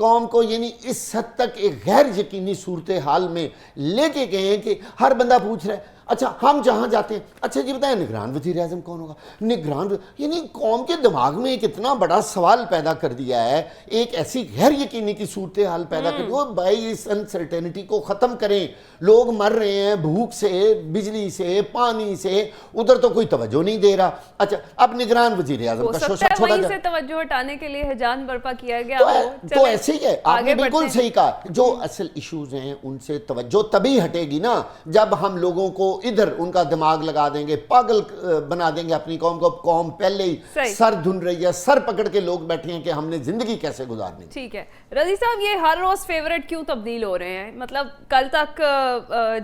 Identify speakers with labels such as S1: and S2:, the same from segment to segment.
S1: قوم کو یعنی اس حد تک ایک غیر یقینی صورتحال میں لے کے گئے ہیں کہ ہر بندہ پوچھ رہا ہے اچھا ہم جہاں جاتے ہیں اچھا جی بتائیں نگران وزیر اعظم کون ہوگا, یعنی قوم کے دماغ میں ایک اتنا بڑا سوال پیدا کر دیا ہے, ایک ایسی غیر یقینی کی صورتحال پیدا کر دیا. بھائی اس انسرٹینٹی کو ختم کریں, لوگ مر رہے ہیں بھوک سے, بجلی سے, پانی سے, ادھر تو کوئی توجہ نہیں دے رہا. اچھا اب نگران وزیر اعظم کا شوشہ چھوڑا
S2: وہیں سے توجہ ہٹانے کے لیے حجان برپا کیا گیا.
S1: تو ایسے ہی ہے, آپ نے بالکل صحیح کہا, جو اصل ایشوز ہیں ان سے توجہ تبھی ہٹے گی نا جب ہم لوگوں کو ادھر ان کا دماغ لگا دیں گے, پاگل بنا دیں گے اپنی قوم کو. قوم پہلے ہی سر دھن رہی ہے, سر پکڑ کے لوگ بیٹھے ہیں کہ ہم نے زندگی کیسے گزارنی.
S2: ٹھیک ہے رضی صاحب, یہ ہر روز فیورٹ کیوں تبدیل ہو رہے ہیں؟ مطلب کل تک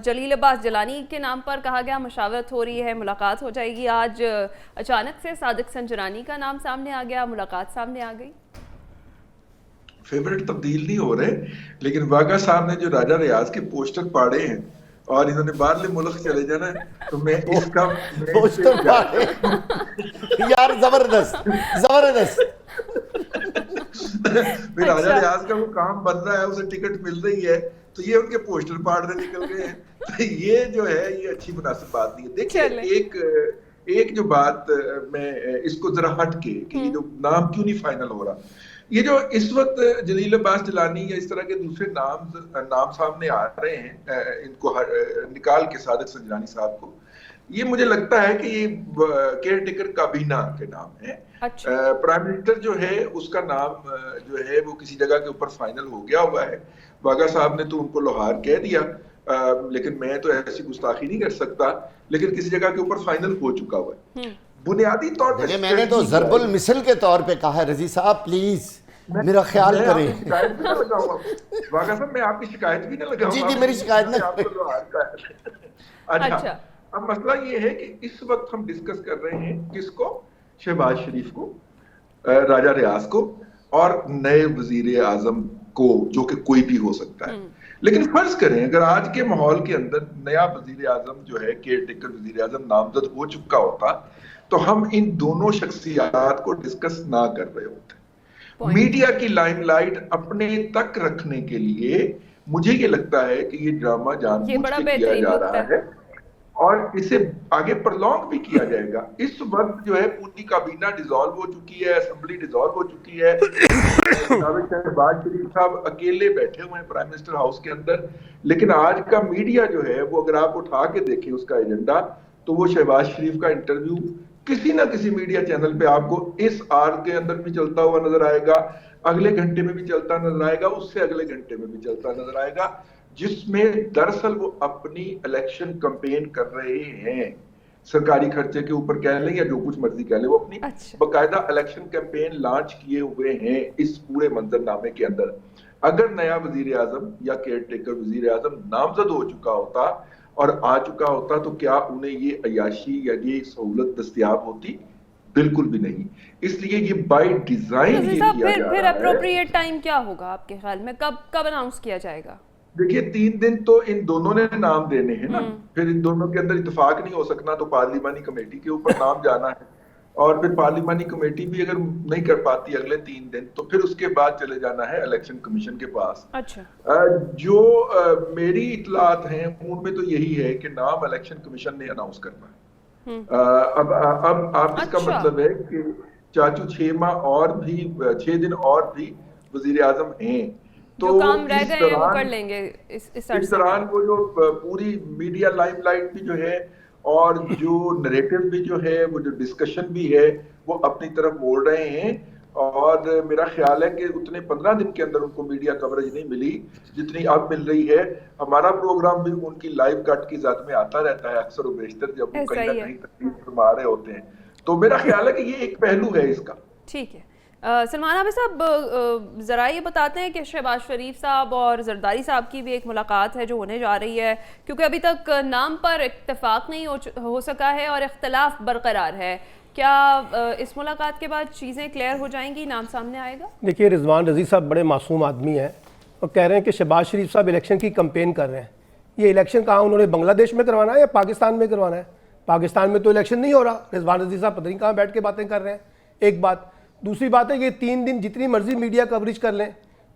S2: جلیل عباس جیلانی کے نام پر کہا گیا مشاورت ہو رہی ہے, ملاقات ہو جائے گی, آج اچانک سے صادق سنجرانی کا نام سامنے آ گیا, ملاقات سامنے آ گئی.
S3: فیورٹ تبدیل نہیں ہو رہے, لیکن واقعہ صاحب نے جو راجہ ریاض کے پوسٹر پاڑے ہیں اور انہوں نے باہر ملک چلے جانا ہے, تو میں اس کا
S1: پوسٹر پاڑے یار زبردست زبردست.
S3: پھر راجہ ریاض کا وہ کام بن رہا ہے, اسے ٹکٹ مل رہی ہے, تو یہ ان کے پوسٹر پاڑنے نکل گئے ہیں. یہ جو ہے یہ اچھی مناسب بات نہیں ہے. دیکھیے ایک جو بات میں اس کو ذرا ہٹ کے کہ یہ جو نام کیوں نہیں فائنل ہو رہا, یہ جو اس وقت جلیل عباس جیلانی یا اس طرح کے دوسرے نام سامنے آ رہے ہیں, ان کو نکال کے صادق سنجرانی صاحب کو, یہ مجھے لگتا ہے کہ یہ کیئر ٹیکر کابینہ کے نام ہے. پرائم منسٹر جو ہے اس کا نام جو ہے وہ کسی جگہ کے اوپر فائنل ہو گیا ہوا ہے. واگا صاحب نے تو ان کو لوہار کہہ دیا, لیکن میں تو ایسی گستاخی نہیں کر سکتا, لیکن کسی جگہ کے اوپر فائنل ہو چکا ہوا ہے. بنیادی طور پر
S1: میں نے تو ضرب المثل کے طور پہ کہا ہے, رضی صاحب پلیز میرا خیال کریں.
S3: واقعہ صاحب میں آپ کی شکایت بھی نہ لگاؤں.
S1: جی جی میری شکایت نہ.
S3: اچھا اب مسئلہ یہ ہے کہ اس وقت ہم ڈسکس کر رہے ہیں کس کو, شہباز شریف کو, راجہ ریاض کو, اور نئے وزیر اعظم کو, جو کہ کوئی بھی ہو سکتا ہے. لیکن فرض کریں اگر آج کے ماحول کے اندر نیا وزیر اعظم جو ہے کیئر ٹیکر وزیر اعظم نامزد ہو چکا ہوتا, تو ہم ان دونوں شخصیات کو ڈسکس نہ کر رہے ہوتے. میڈیا کی لائم لائٹ اپنے تک رکھنے کے لیے مجھے یہ لگتا ہے کہ یہ ڈرامہ جان بوجھ کے کیا جا رہا ہے, اور اسے آگے پرلونگ بھی کیا جائے گا. اس وقت جو ہے پوری کابینہ ڈیزالو ہو چکی ہے, اسمبلی ڈیزالو ہو چکی ہے, شہباز شریف صاحب اکیلے بیٹھے ہوئے ہیں پرائم منسٹر ہاؤس کے اندر. لیکن آج کا میڈیا جو ہے وہ اگر آپ اٹھا کے دیکھیں اس کا ایجنڈا, تو وہ شہباز شریف کا انٹرویو کسی نہ کسی میڈیا چینل پہ آپ کو اس آر کے اندر بھی چلتا ہوا نظر آئے گا, اگلے گھنٹے میں بھی چلتا نظر آئے گا, اس سے اگلے گھنٹے میں بھی چلتا نظر آئے گا, جس میں دراصل وہ اپنی الیکشن کمپین کر رہے ہیں. سرکاری خرچے کے اوپر کہہ لیں یا جو کچھ مرضی کہہ لیں, وہ اپنی باقاعدہ الیکشن کیمپین لانچ کیے ہوئے ہیں اس پورے منظر نامے کے اندر. اگر نیا وزیر اعظم یا کیئر ٹیکر وزیر اعظم نامزد ہو چکا ہوتا اور آ چکا ہوتا, تو کیا انہیں یہ عیاشی یا یہ سہولت دستیاب ہوتی؟ بالکل بھی نہیں. اس لیے یہ بائی ڈیزائن یہ کیا جا رہا ہے.
S2: پھر اپروپریٹ ٹائم کیا ہوگا آپ کے خیال میں, کب اناؤنس کیا جائے گا؟
S3: دیکھیے 3 دن تو ان دونوں نے نام دینے ہیں نا, پھر ان دونوں کے اندر اتفاق نہیں ہو سکنا, تو پارلیمانی کمیٹی کے اوپر نام جانا ہے, اور پھر پارلیمانی کمیٹی بھی اگر نہیں کر پاتی اگلے 3 دن, تو پھر اس کے بعد چلے جانا ہے الیکشن کمیشن کے پاس. جو میری اطلاعات ہیں ان میں تو یہی ہے کہ نام الیکشن کمیشن نے اناؤنس کرنا ہے. اب آپ اس کا مطلب ہے کہ چاچو 6 ماہ اور بھی 6 دن اور بھی وزیر اعظم ہیں,
S2: تو کام رہ گئے ہیں وہ کر لیں گے.
S3: اس دوران وہ جو پوری میڈیا لائم لائٹ بھی جو ہے اور جو نریٹو بھی جو ہے, وہ جو ڈسکشن بھی ہے, وہ اپنی طرف موڑ رہے ہیں. اور میرا خیال ہے کہ اتنے 15 دن کے اندر ان کو میڈیا کوریج نہیں ملی جتنی اب مل رہی ہے. ہمارا پروگرام بھی ان کی لائیو کٹ کی ذات میں آتا رہتا ہے اکثر و بیشتر, جب وہ کہیں نہ کہیں تقریر فرما رہے ہوتے ہیں. تو میرا خیال ہے کہ یہ ایک پہلو ہے اس کا.
S2: ٹھیک ہے سلمان عابد صاحب, ذرا یہ بتاتے ہیں کہ شہباز شریف صاحب اور زرداری صاحب کی بھی ایک ملاقات ہے جو ہونے جا رہی ہے, کیونکہ ابھی تک نام پر اتفاق نہیں ہو سکا ہے اور اختلاف برقرار ہے. کیا اس ملاقات کے بعد چیزیں کلیئر ہو جائیں گی, نام سامنے آئے گا؟
S4: دیکھیے رضوان رضی صاحب بڑے معصوم آدمی ہیں اور کہہ رہے ہیں کہ شہباز شریف صاحب الیکشن کی کمپین کر رہے ہیں. یہ الیکشن کہاں انہوں نے بنگلہ دیش میں کروانا ہے یا پاکستان میں کروانا ہے؟ پاکستان میں تو الیکشن نہیں ہو رہا. رضوان رضی صاحب پتہ نہیں کہاں بیٹھ کے باتیں کر رہے ہیں. ایک بات. دوسری بات ہے کہ 3 دن جتنی مرضی میڈیا کوریج کر لیں,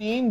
S5: 3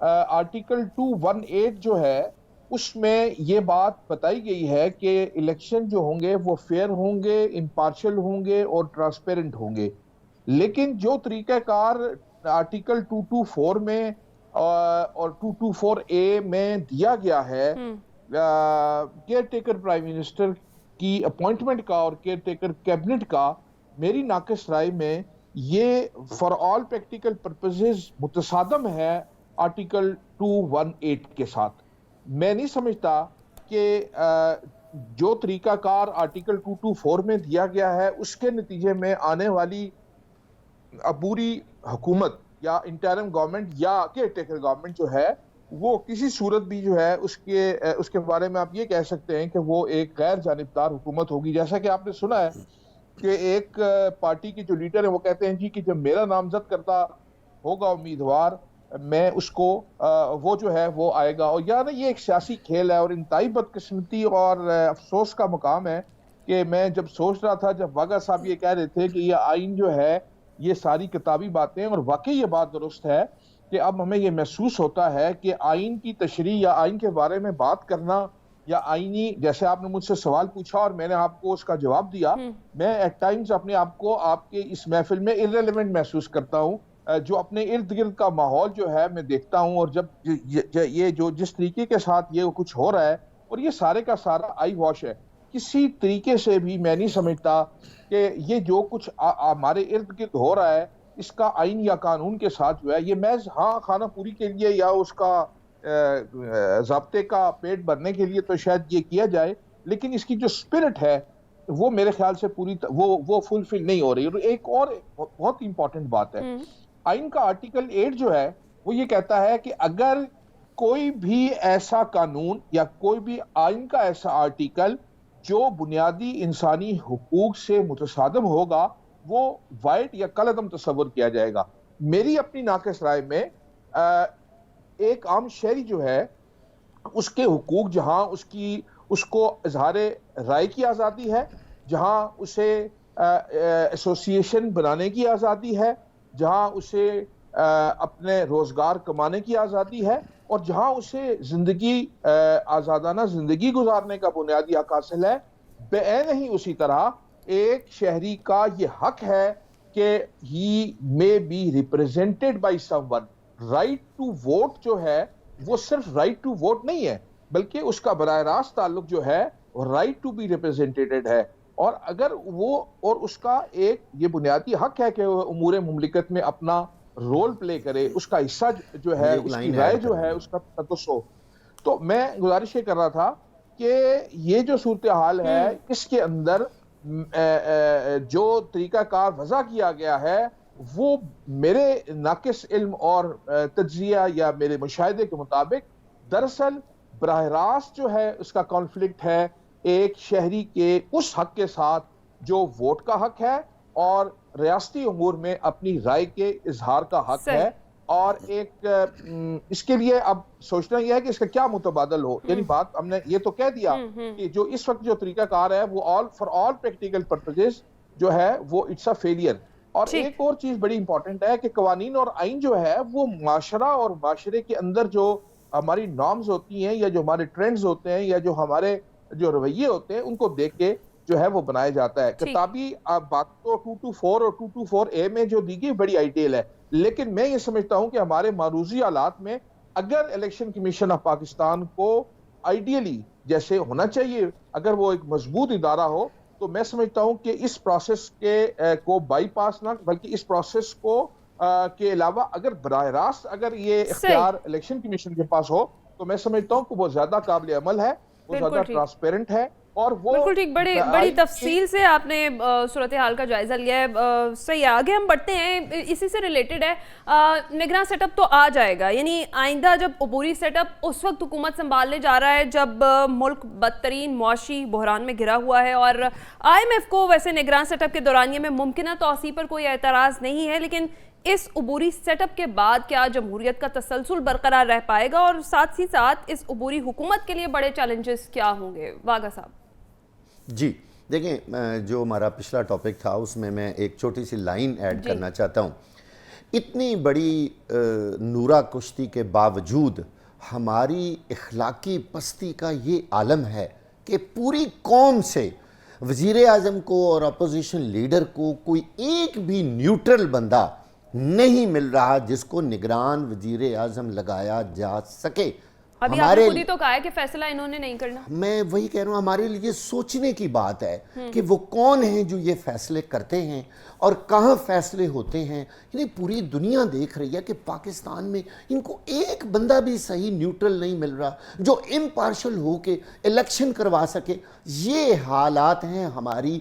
S5: آرٹیکل 218 جو ہے اس میں یہ بات بتائی گئی ہے کہ الیکشن جو ہوں گے وہ فیئر ہوں گے، امپارشل ہوں گے اور ٹرانسپیرنٹ ہوں گے، لیکن جو طریقہ کار آرٹیکل 224 میں اور 224A میں دیا گیا ہے کیئر ٹیکر پرائم منسٹر کی اپوائنٹمنٹ کا اور کیئر ٹیکر کیبنٹ کا، میری ناقص رائے میں یہ فار آل پریکٹیکل پرپزز متصادم ہے آرٹیکل 218 کے ساتھ۔ میں نہیں سمجھتا کہ جو طریقہ کار آرٹیکل 224 میں دیا گیا ہے اس کے نتیجے میں آنے والی عبوری حکومت یا انٹرم گورنمنٹ یا کیئر ٹیکر گورنمنٹ جو ہے وہ کسی صورت بھی جو ہے اس کے بارے میں آپ یہ کہہ سکتے ہیں کہ وہ ایک غیر جانبدار حکومت ہوگی۔ جیسا کہ آپ نے سنا ہے کہ ایک پارٹی کے جو لیڈر ہیں وہ کہتے ہیں جی کہ جب میرا نامزد کرتا ہوگا امیدوار میں اس کو وہ جو ہے وہ آئے گا، اور یار یہ ایک سیاسی کھیل ہے اور انتہائی بدقسمتی اور افسوس کا مقام ہے کہ میں جب سوچ رہا تھا جب واگا صاحب یہ کہہ رہے تھے کہ یہ آئین جو ہے یہ ساری کتابی باتیں، اور واقعی یہ بات درست ہے کہ اب ہمیں یہ محسوس ہوتا ہے کہ آئین کی تشریح یا آئین کے بارے میں بات کرنا یا آئینی، جیسے آپ نے مجھ سے سوال پوچھا اور میں نے آپ کو اس کا جواب دیا، میں ایٹ ٹائمز اپنے آپ کو آپ کے اس محفل میں irrelevant محسوس کرتا ہوں۔ جو اپنے ارد گرد کا ماحول جو ہے میں دیکھتا ہوں، اور جب یہ جو جس طریقے کے ساتھ یہ کچھ ہو رہا ہے اور یہ سارے کا سارا آئی واش ہے، کسی طریقے سے بھی میں نہیں سمجھتا کہ یہ جو کچھ ہمارے ارد گرد ہو رہا ہے اس کا آئین یا قانون کے ساتھ جو ہے یہ محض ہاں خانہ پوری کے لیے یا اس کا ضابطے کا پیٹ بھرنے کے لیے تو شاید یہ کیا جائے، لیکن اس کی جو اسپرٹ ہے وہ میرے خیال سے پوری وہ فلفل نہیں ہو رہی۔ اور ایک اور بہت امپورٹنٹ بات ہے، آئین کا آرٹیکل 8 جو ہے وہ یہ کہتا ہے کہ اگر کوئی بھی ایسا قانون یا کوئی بھی آئین کا ایسا آرٹیکل جو بنیادی انسانی حقوق سے متصادم ہوگا وہ وائٹ یا کالعدم تصور کیا جائے گا۔ میری اپنی ناقص رائے میں ایک عام شہری جو ہے اس کے حقوق، جہاں اس کو اظہار رائے کی آزادی ہے، جہاں اسے ایسوسیشن بنانے کی آزادی ہے، جہاں اسے اپنے روزگار کمانے کی آزادی ہے، اور جہاں اسے زندگی آزادانہ زندگی گزارنے کا بنیادی حق حاصل ہے، بعین ہی اسی طرح ایک شہری کا یہ حق ہے کہ ہی may be represented by someone۔ Right to vote جو ہے وہ صرف رائٹ ٹو ووٹ نہیں ہے، بلکہ اس کا براہ راست تعلق جو ہے رائٹ ٹو بی ریپرزینٹیڈ ہے، اور اگر وہ اور اس کا ایک یہ بنیادی حق ہے کہ وہ امور مملکت میں اپنا رول پلے کرے، اس کا حصہ جو ہے اس کی رائے جو ہے اس کا تقدس ہو۔ تو میں گزارش یہ کر رہا تھا کہ یہ جو صورتحال ہے اس کے اندر جو طریقہ کار وضع کیا گیا ہے وہ میرے ناقص علم اور تجزیہ یا میرے مشاہدے کے مطابق دراصل براہ راست جو ہے اس کا کانفلکٹ ہے ایک شہری کے اس حق کے ساتھ جو ووٹ کا حق ہے اور ریاستی امور میں اپنی رائے کے اظہار کا حق ہے، اور ایک اس کے لیے اب سوچنا یہ ہے کہ اس کا کیا متبادل ہو۔ یعنی بات ہم نے یہ تو کہہ دیا کہ جو اس وقت جو طریقہ کار ہے وہ فار آل پریکٹیکل پرپزز جو ہے وہ اٹس اے فیلئر۔ اور ایک اور چیز بڑی امپورٹنٹ ہے کہ قوانین اور آئین جو ہے وہ معاشرہ اور معاشرے کے اندر جو ہماری نارمز ہوتی ہیں یا جو ہمارے ٹرینڈز ہوتے ہیں یا جو ہمارے جو رویے ہوتے ہیں ان کو دیکھ کے جو ہے وہ بنایا جاتا ہے۔ کتابی بات تو 224 اور 224A میں جو دی گئی بڑی آئیڈیل ہے، لیکن میں یہ سمجھتا ہوں کہ ہمارے معروضی حالات میں اگر الیکشن کمیشن آف پاکستان کو آئیڈیلی جیسے ہونا چاہیے، اگر وہ ایک مضبوط ادارہ ہو، تو میں سمجھتا ہوں کہ اس پروسیس کو بائی پاس نہ بلکہ اس پروسیس کو کے علاوہ اگر براہ راست اگر یہ اختیار الیکشن کمیشن کے پاس ہو تو میں سمجھتا ہوں کہ وہ زیادہ قابل عمل ہے، وہ زیادہ ٹرانسپیرنٹ ہے، اور وہ
S2: بالکل ٹھیک، بڑی تفصیل سے آپ نے صورتحال کا جائزہ لیا ہے۔ صحیح، آگے ہم بڑھتے ہیں، اسی سے ریلیٹڈ ہے، نگراں سیٹ اپ تو آ جائے گا، یعنی آئندہ جب عبوری سیٹ اپ اس وقت حکومت سنبھالنے جا رہا ہے جب ملک بدترین معاشی بحران میں گھرا ہوا ہے، اور IMF کو ویسے نگراں سیٹ اپ کے دورانیے میں ممکنہ توسیع پر کوئی اعتراض نہیں ہے، لیکن اس عبوری سیٹ اپ کے بعد کیا جمہوریت کا تسلسل برقرار رہ پائے گا، اور ساتھ ہی ساتھ اس عبوری حکومت کے لیے بڑے چیلنجز کیا ہوں گے؟ واگا صاحب
S1: جی دیکھیں، جو ہمارا پچھلا ٹاپک تھا اس میں ایک چھوٹی سی لائن ایڈ کرنا چاہتا ہوں اتنی بڑی نورا کشتی کے باوجود ہماری اخلاقی پستی کا یہ عالم ہے کہ پوری قوم سے وزیر اعظم کو اور اپوزیشن لیڈر کو کوئی ایک بھی نیوٹرل بندہ نہیں مل رہا جس کو نگران وزیر اعظم لگایا جا سکے.
S2: ابھی آپ نے خود ہی تو کہا ہے کہ فیصلہ انہوں نے نہیں کرنا.
S1: میں وہی کہہ رہا ہوں, ہمارے لیے سوچنے کی بات ہے کہ وہ کون ہیں جو یہ فیصلے کرتے ہیں اور کہاں فیصلے ہوتے ہیں. یعنی پوری دنیا دیکھ رہی ہے کہ پاکستان میں ان کو ایک بندہ بھی صحیح نیوٹرل نہیں مل رہا جو امپارشل ہو کے الیکشن کروا سکے. یہ حالات ہیں ہماری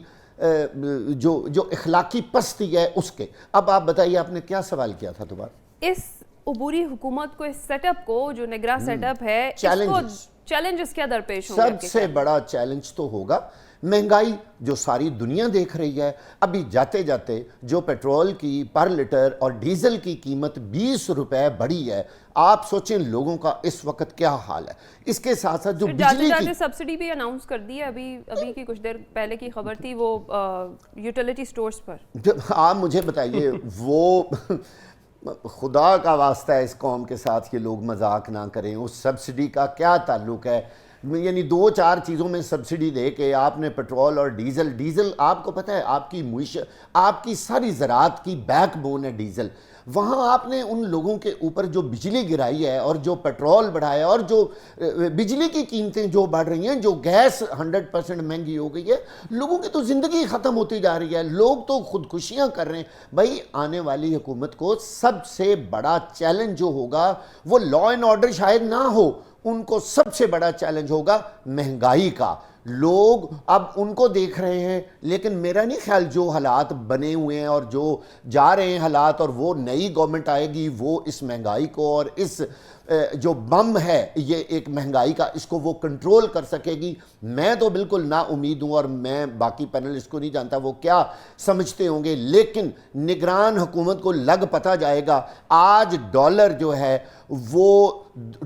S1: جو اخلاقی پستی ہے اس کے. اب آپ بتائیے, آپ نے کیا سوال کیا تھا دوبارہ؟
S2: اس عبوری حکومت کو, اس سیٹ اپ کو, جو نگراں سیٹ اپ ہے, اس کو چیلنجز کیا درپیش ہوں گے؟
S1: سب سے بڑا چیلنج تو ہوگا مہنگائی جو ساری دنیا دیکھ رہی ہے. ابھی جاتے جاتے جو پیٹرول کی پر لیٹر اور ڈیزل کی قیمت 20 روپے بڑھی ہے, آپ سوچیں لوگوں کا اس وقت کیا حال ہے. اس کے ساتھ ساتھ جو بجلی کی
S2: سبسڈی بھی اناؤنس کر دی ہے, ابھی کی کچھ دیر پہلے کی خبر تھی, وہ یوٹیلیٹی سٹورز پر.
S1: آپ مجھے بتائیے, وہ خدا کا واسطہ ہے اس قوم کے ساتھ یہ لوگ مذاق نہ کریں. اس سبسڈی کا کیا تعلق ہے؟ یعنی 2-4 چیزوں میں سبسڈی دے کے آپ نے پیٹرول اور ڈیزل آپ کو پتہ ہے آپ کی معیشت, آپ کی ساری زراعت کی بیک بون ہے ڈیزل. وہاں آپ نے ان لوگوں کے اوپر جو بجلی گرائی ہے اور جو پیٹرول بڑھایا اور جو بجلی کی قیمتیں جو بڑھ رہی ہیں, جو گیس 100% مہنگی ہو گئی ہے, لوگوں کی تو زندگی ختم ہوتی جا رہی ہے. لوگ تو خودکشیاں کر رہے ہیں. بھائی آنے والی حکومت کو سب سے بڑا چیلنج جو ہوگا وہ لا اینڈ آرڈر شاید نہ ہو, ان کو سب سے بڑا چیلنج ہوگا مہنگائی کا. لوگ اب ان کو دیکھ رہے ہیں, لیکن میرا نہیں خیال جو حالات بنے ہوئے ہیں اور جو جا رہے ہیں حالات, اور وہ نئی گورنمنٹ آئے گی وہ اس مہنگائی کو اور اس جو بم ہے یہ ایک مہنگائی کا, اس کو وہ کنٹرول کر سکے گی. میں تو بالکل نا امید ہوں, اور میں باقی پینلسٹ کو نہیں جانتا وہ کیا سمجھتے ہوں گے, لیکن نگران حکومت کو لگ پتہ جائے گا. آج ڈالر جو ہے وہ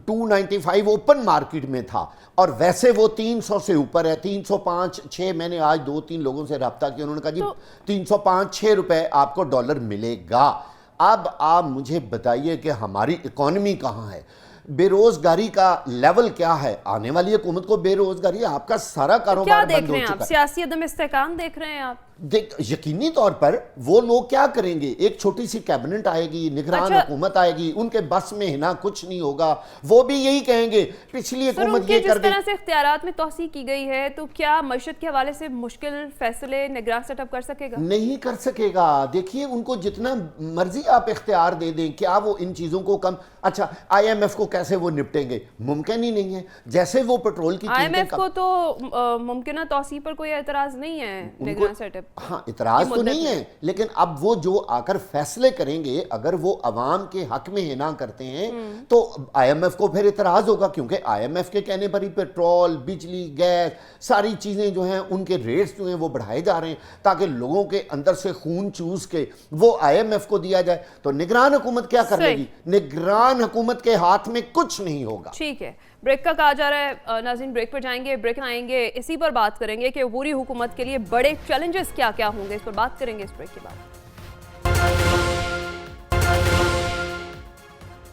S1: 295 اوپن مارکیٹ میں تھا اور ویسے وہ 300 سے اوپر ہے, 305-6. میں نے آج 2-3 لوگوں سے رابطہ کیا, انہوں نے کہا جی 305-6 روپے آپ کو ڈالر ملے گا. اب آپ مجھے بتائیے کہ ہماری اکانومی کہاں ہے, بے روزگاری کا لیول کیا ہے. آنے والی حکومت کو بے روزگاری, آپ کا سارا کاروبار بند ہو چکا ہے.
S2: سیاسی عدم استحکام دیکھ رہے ہیں آپ؟
S1: یقینی طور پر وہ لوگ کیا کریں گے, ایک چھوٹی سی کیبنٹ آئے گی, نگران حکومت آئے گی, ان کے بس میں ہنا کچھ نہیں ہوگا. وہ بھی یہی کہیں گے پچھلی حکومت یہ کر
S2: گئی. جس طرح سے اختیارات میں توسیع کی گئی ہے, تو کیا معیشت کے حوالے سے مشکل فیصلے نگراں سیٹ اپ کر سکے گا؟
S1: نہیں کر سکے گا. دیکھیے ان کو جتنا مرضی آپ اختیار دے دیں, کیا وہ ان چیزوں کو کم, اچھا IMF کو کیسے وہ نپٹیں گے؟ ممکن ہی نہیں ہے. جیسے وہ پیٹرول کی
S2: IMF کو تو ممکنہ توسیع پر کوئی اعتراض نہیں ہے نگراں سیٹ اپ.
S1: ہاں اعتراض تو نہیں ہے, لیکن اب وہ جو آ کر فیصلے کریں گے, اگر وہ عوام کے حق میں ہنا کرتے ہیں تو IMF کو پھر اعتراض ہوگا, کیونکہ IMF کے کہنے پر ہی پیٹرول, بجلی, گیس ساری چیزیں جو ہیں ان کے ریٹس جو ہیں وہ بڑھائے جا رہے ہیں تاکہ لوگوں کے اندر سے خون چوس کے وہ IMF کو دیا جائے. تو نگران حکومت کیا کر لے گی؟ نگران حکومت کے ہاتھ میں کچھ نہیں ہوگا.
S2: ٹھیک ہے, بریک کا کہا جا رہا ہے. ناظرین بریک پر جائیں گے, بریک آئیں گے, اسی پر بات کریں گے کہ عبوری حکومت کے لیے بڑے چیلنجز کیا کیا ہوں گے. اس پر بات کریں گے اس بریک کے بعد.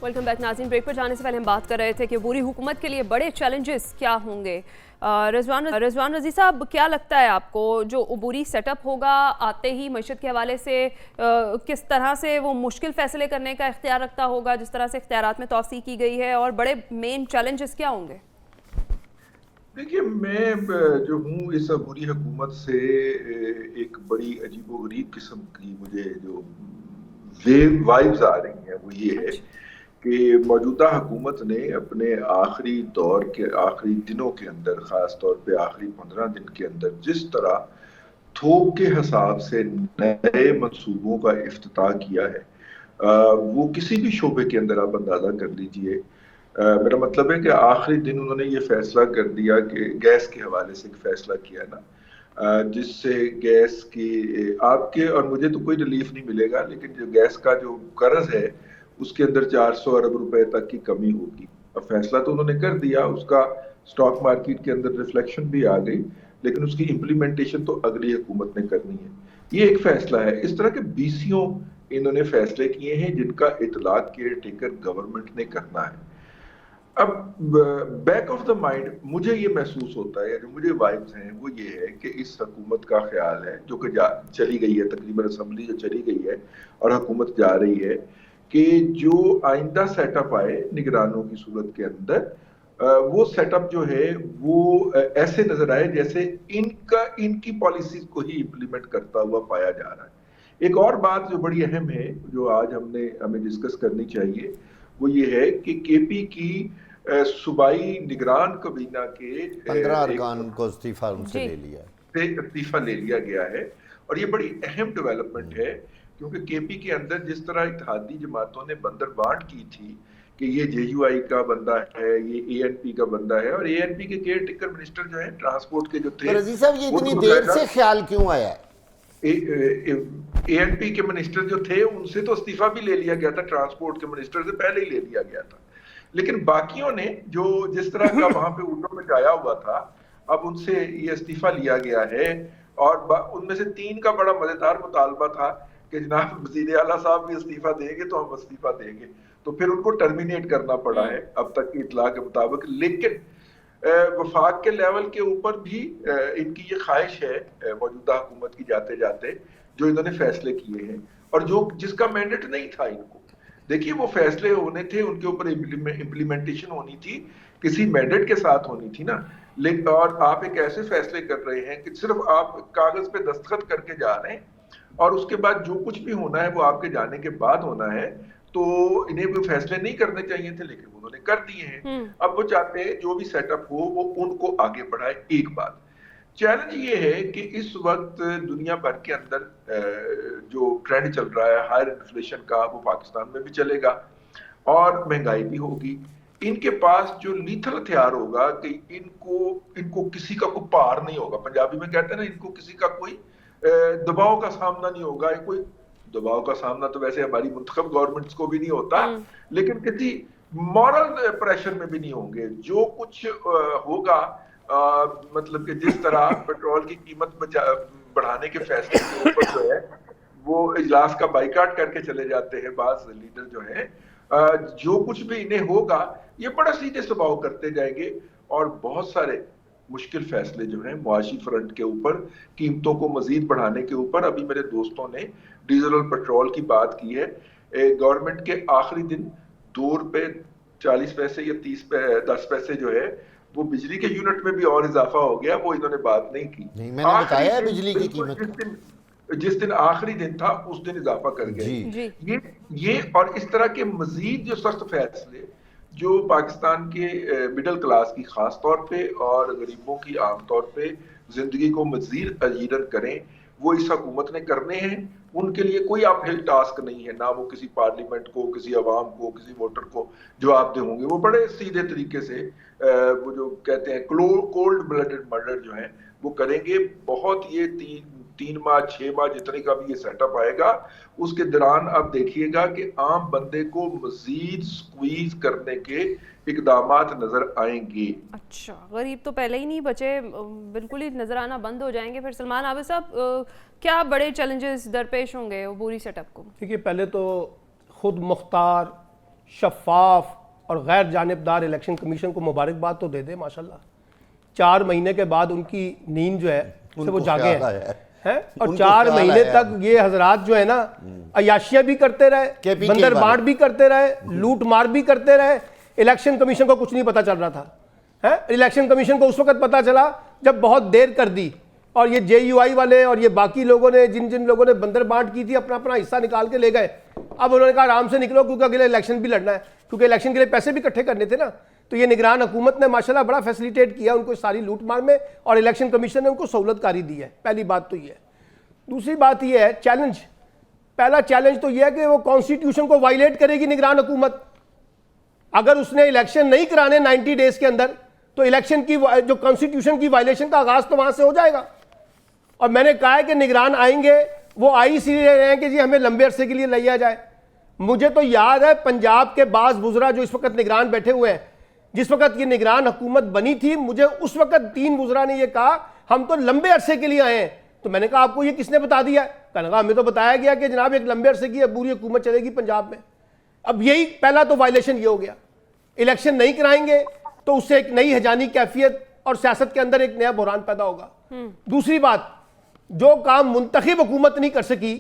S2: ویلکم بیک ناظرین. بریک پر جانے سے پہلے ہم بات کر رہے تھے کہ عبوری حکومت کے لیے بڑے چیلنجز کیا ہوں گے. رضوان رضی صاحب, کیا لگتا ہے آپ کو جو عبوری سیٹ اپ ہوگا آتے ہی معیشت کے حوالے سے کس طرح سے وہ مشکل فیصلے کرنے کا اختیار رکھتا ہوگا جس طرح سے اختیارات میں توسیع کی گئی ہے, اور بڑے مین چیلنجز کیا ہوں گے؟
S3: دیکھیے میں جو ہوں اس عبوری حکومت سے ایک بڑی عجیب و غریب قسم کی مجھے جو وائبز آ رہی ہیں وہ یہ ہے کہ موجودہ حکومت نے اپنے آخری دور کے آخری دنوں کے اندر, خاص طور پہ آخری 15 دن کے اندر, جس طرح تھوک کے حساب سے نئے منصوبوں کا افتتاح کیا ہے وہ کسی بھی شعبے کے اندر آپ اندازہ کر لیجئے. میرا مطلب ہے کہ آخری دن انہوں نے یہ فیصلہ کر دیا کہ گیس کے حوالے سے ایک فیصلہ کیا نا, جس سے گیس کی آپ کے اور مجھے تو کوئی ریلیف نہیں ملے گا, لیکن جو گیس کا جو قرض ہے اس کے اندر 400 ارب روپے تک کی کمی ہوگی. اب فیصلہ تو انہوں نے کر دیا, اس کا سٹاک مارکیٹ کے اندر ریفلیکشن بھی آ گئی, لیکن اس کی امپلیمنٹیشن تو اگلی حکومت نے کرنی ہے. یہ ایک فیصلہ ہے. اس طرح کے بیسیوں انہوں نے فیصلے کیے ہیں جن کا اطلاق کیئر ٹیکر گورنمنٹ نے کرنا ہے. اب بیک آف دا مائنڈ مجھے یہ محسوس ہوتا ہے, جو مجھے وائبز ہیں وہ یہ ہے کہ اس حکومت کا خیال ہے, جو کہ چلی گئی ہے تقریباً اسمبلی جو چلی گئی ہے اور حکومت جا رہی ہے, کہ جو آئندہ سیٹ اپ آئے نگرانوں کی صورت کے اندر, وہ سیٹ اپ جو ہے وہ ایسے نظر آئے جیسے ان کی پالیسیز کو ہی امپلیمنٹ کرتا ہوا پایا جا رہا ہے. ایک اور بات جو بڑی اہم ہے جو آج ہمیں ڈسکس کرنی چاہیے وہ یہ ہے کہ کے پی کی صوبائی نگران کابینہ کے
S1: 15 ارکان کو استعفیٰ ان سے
S3: استعفیٰ لے لیا گیا ہے, اور یہ بڑی اہم ڈیولپمنٹ ہے کیونکہ کے پی کے اندر جس طرح اتحادی جماعتوں نے بندر بانٹ کی تھی کہ یہ جے یو آئی کا بندہ ہے, یہ اے این پی کا بندہ ہے, اور اے این پی کے کیئر ٹیکر منسٹر جو ہیں ٹرانسپورٹ کے جو تھے,
S1: رضی صاحب یہ اتنی دیر سے خیال کیوں آیا ہے؟
S3: اے این پی کے منسٹر جو تھے ان سے تو استعفیٰ بھی لے لیا گیا تھا, ٹرانسپورٹ کے منسٹر سے پہلے ہی لے لیا گیا تھا, لیکن باقیوں نے جو جس طرح کا وہاں پہ اردو میں جایا ہوا تھا, اب ان سے یہ استعفیٰ لیا گیا ہے. اور ان میں سے 3 کا بڑا مزیدار مطالبہ تھا کہ جناب وزیر اعلیٰ صاحب بھی استعفیٰ دیں گے تو ہم استعفیٰ دیں گے, تو پھر ان کو ٹرمینیٹ کرنا پڑا ہے اب تک کی اطلاع کے مطابق. لیکن وفاق کے لیول کے اوپر بھی ان کی یہ خواہش ہے موجودہ حکومت کی جاتے جاتے جو انہوں نے فیصلے کیے ہیں, اور جس کا مینڈیٹ نہیں تھا ان کو. دیکھیے وہ فیصلے ہونے تھے, ان کے اوپر امپلیمنٹیشن ہونی تھی, کسی مینڈیٹ کے ساتھ ہونی تھی نا. لیکن اور آپ ایک ایسے فیصلے کر رہے ہیں کہ صرف آپ کاغذ پہ دستخط کر کے جا رہے ہیں, اور اس کے بعد جو کچھ بھی ہونا ہے وہ آپ کے جانے کے بعد ہونا ہے. تو انہیں وہ فیصلے نہیں کرنے چاہیے تھے لیکن انہوں نے کر دیے ہیں. اب وہ چاہتے ہیں جو بھی سیٹ اپ ہو وہ ان کو آگے بڑھائے. ایک بات چیلنج یہ ہے کہ اس وقت دنیا بھر کے اندر جو ٹرینڈ چل رہا ہے ہائر انفلیشن کا, وہ پاکستان میں بھی چلے گا اور مہنگائی بھی ہوگی. ان کے پاس جو لیتھل ہتھیار ہوگا کہ ان کو کسی کا کوئی پار نہیں ہوگا. پنجابی میں کہتے ہیں نا, ان کو کسی کا کوئی دباؤ کا سامنا نہیں ہوگا. کوئی دباؤ کا سامنا تو ویسے ہماری منتخب گورنمنٹس کو بھی نہیں ہوتا, لیکن کسی مورل پریشر میں بھی نہیں ہوں گے. جو کچھ ہوگا مطلب کہ جس طرح پیٹرول کی قیمت بڑھانے کے فیصلے کے اوپر جو ہے وہ اجلاس کا بائیکاٹ کر کے چلے جاتے ہیں بعض لیڈر جو ہیں, جو کچھ بھی انہیں ہوگا یہ بڑا سیدھے سباؤ کرتے جائیں گے. اور بہت سارے مشکل فیصلے جو ہیں معاشی فرنٹ کے اوپر, قیمتوں کو مزید بڑھانے کے اوپر. ابھی میرے دوستوں نے ڈیزل اور پیٹرول کی بات کی ہے. گورنمنٹ کے آخری دن 2 روپے 40 پیسے یا 10 پیسے جو ہے وہ بجلی کے یونٹ میں بھی اور اضافہ ہو گیا, وہ انہوں نے بات نہیں کی.
S1: نہیں, میں نے بتایا ہے بجلی کی قیمت
S3: جس دن آخری دن تھا اس دن اضافہ کر گئے. یہ اور اس طرح کے مزید جو سخت فیصلے جو پاکستان کے مڈل کلاس کی خاص طور پہ اور غریبوں کی عام طور پہ زندگی کو مزید اجیرن کریں, وہ اس حکومت نے کرنے ہیں. ان کے لیے کوئی اپ ہل ٹاسک نہیں ہے, نہ وہ کسی پارلیمنٹ کو, کسی عوام کو, کسی ووٹر کو جواب دہ ہوں گے. وہ بڑے سیدھے طریقے سے وہ جو کہتے ہیں کولڈ بلڈڈ مرڈر جو ہیں وہ کریں گے. بہت یہ 3 ماہ 6 ماہ جتنے کا بھی یہ سیٹ اپ آئے گا اس کے دوران آپ دیکھیے گا کہ عام بندے کو مزید سکویز کرنے کے اقدامات نظر آئیں گے.
S2: اچھا, غریب تو پہلے ہی نہیں بچے, بالکل ہی نظر آنا بند ہو جائیں گے. پھر سلمان عابد صاحب کیا بڑے چیلنجز درپیش ہوں گے عبوری سیٹ اپ کو؟
S4: دیکھیے پہلے تو خود مختار, شفاف اور غیر جانبدار الیکشن کمیشن کو مبارکباد تو دے دے. ماشاءاللہ 4 مہینے کے بعد ان کی نیند جو ہے اسے وہ جاگے ہیں, اور 4 مہینے تک یہ حضرات جو ہے نا عیاشیاں بھی کرتے رہے, بندر بانٹ بھی کرتے رہے, لوٹ مار بھی کرتے رہے. الیکشن کمیشن کو کچھ نہیں پتا چل رہا تھا. الیکشن کمیشن کو اس وقت پتا چلا جب بہت دیر کر دی, اور یہ جے یو آئی والے اور یہ باقی لوگوں نے جن لوگوں نے بندر بانٹ کی تھی اپنا حصہ نکال کے لے گئے. اب انہوں نے کہا آرام سے نکلو کیونکہ اگلے الیکشن بھی لڑنا ہے, کیونکہ الیکشن کے لیے پیسے بھی اکٹھے کرنے تھے نا. تو یہ نگران حکومت نے ماشاءاللہ بڑا فیسلیٹیٹ کیا ان کو ساری لوٹ مار میں, اور الیکشن کمیشن نے ان کو سہولت کاری دی ہے. پہلی بات تو یہ ہے. دوسری بات یہ ہے چیلنج, پہلا چیلنج تو یہ ہے کہ وہ کانسٹیٹیوشن کو وائلیٹ کرے گی نگران حکومت. اگر اس نے الیکشن نہیں کرانے 90 ڈیز کے اندر تو الیکشن کی جو کانسٹیٹیوشن کی وائلیشن کا آغاز تو وہاں سے ہو جائے گا. اور میں نے کہا ہے کہ نگران آئیں گے وہ آئی اسی لیے رہے ہیں کہ جی ہمیں لمبے عرصے کے لیے لیا جائے. مجھے تو یاد ہے پنجاب کے بعض وزراء جو اس وقت نگران بیٹھے ہوئے ہیں, جس وقت یہ نگران حکومت بنی تھی مجھے اس وقت 3 وزراء نے یہ کہا ہم تو لمبے عرصے کے لیے آئے ہیں. تو میں نے کہا آپ کو یہ کس نے بتا دیا ہے؟ کہا ہمیں تو بتایا گیا کہ جناب ایک لمبے عرصے کی عبوری حکومت چلے گی پنجاب میں. اب یہی پہلا تو وائلیشن یہ ہو گیا, الیکشن نہیں کرائیں گے تو اس سے ایک نئی ہجانی کیفیت اور سیاست کے اندر ایک نیا بحران پیدا ہوگا. دوسری بات, جو کام منتخب حکومت نہیں کر سکی,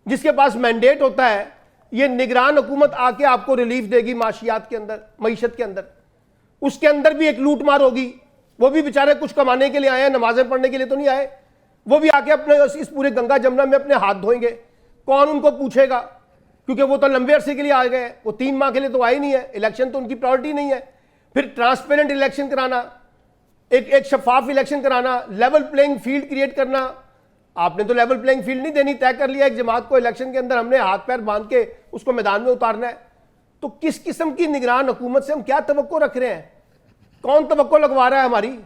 S4: جس کے پاس مینڈیٹ ہوتا ہے, یہ نگران حکومت آ کے آپ کو ریلیف دے گی معاشیات کے اندر, معیشت کے اندر. اس کے اندر بھی ایک لوٹ مار ہوگی. وہ بھی بیچارے کچھ کمانے کے لیے آئے ہیں, نمازیں پڑھنے کے لیے تو نہیں آئے. وہ بھی آ کے اپنے اس پورے گنگا جمنا میں اپنے ہاتھ دھوئیں گے. کون ان کو پوچھے گا, کیونکہ وہ تو لمبے عرصے کے لیے آ گئے, وہ 3 ماہ کے لیے تو آئے نہیں ہے. الیکشن تو ان کی پرائورٹی نہیں ہے. پھر ٹرانسپیرنٹ الیکشن کرانا, ایک شفاف الیکشن کرانا, لیول پلینگ فیلڈ کریٹ کرنا. آپ نے تو لیول پلینگ فیلڈ نہیں دینی, طے کر لیا ایک جماعت کو الیکشن کے اندر ہم نے ہاتھ پیر باندھ کے اس کو میدان میں اتارنا ہے. تو کس قسم کی نگران حکومت سے ہم کیا توقع رکھ رہے ہیں؟ کون توقع لگوا رہا ہے ہماری,